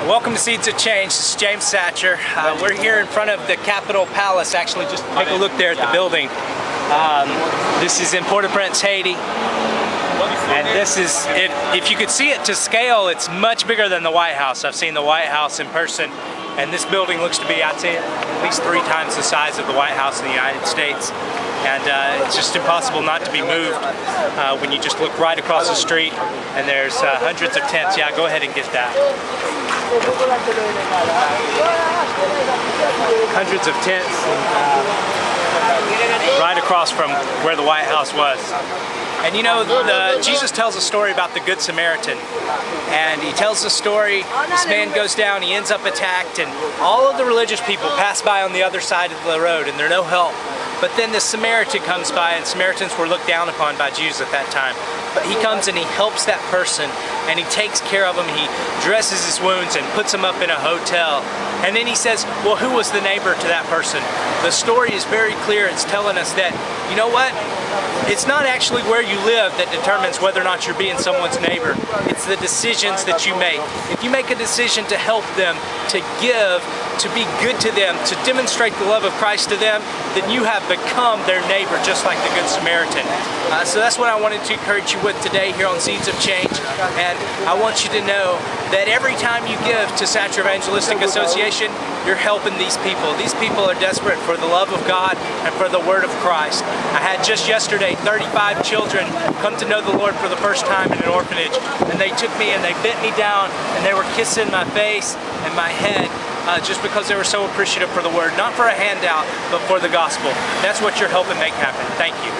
Welcome to Seeds of Change. This is JamesSatcher. We're here in front of the Capitol Palace. Actually, just take a look there at the building. This is in Port-au-Prince, Haiti. And this is, if you could see it to scale, it's much bigger than the White House. I've seen the White House in person, and this building looks to be, I'd say, at least 3 times the size of the White House in the United States. And it's just impossible not to be moved when you just look right across the street, and there's hundreds of tents. Yeah, go ahead and get that. Hundreds of tents right across from where the White House was. And you know, Jesus tells a story about the Good Samaritan, and he tells the story, this man goes down, he ends up attacked, and all of the religious people pass by on the other side of the road, and they're no help. But then the Samaritan comes by, and Samaritans were looked down upon by Jews at that time. But he comes and he helps that person, and he takes care of him, he dresses his wounds and puts him up in a hotel. And then he says, well, who was the neighbor to that person? The story is very clear. It's telling us that, you know what? It's not actually where you live that determines whether or not you're being someone's neighbor. It's the decisions that you make. If you make a decision to help them, to give, to be good to them, to demonstrate the love of Christ to them, then you have become their neighbor, just like the Good Samaritan. So that's what I wanted to encourage you with today here on Seeds of Change. And I want you to know that every time you give to Satcher Evangelistic Association, you're helping these people. These people are desperate for the love of God and for the Word of Christ. I had just yesterday 35 children come to know the Lord for the first time in an orphanage, and they took me and they bent me down and they were kissing my face and my head just because they were so appreciative for the Word, not for a handout, but for the gospel. That's what you're helping make happen. Thank you.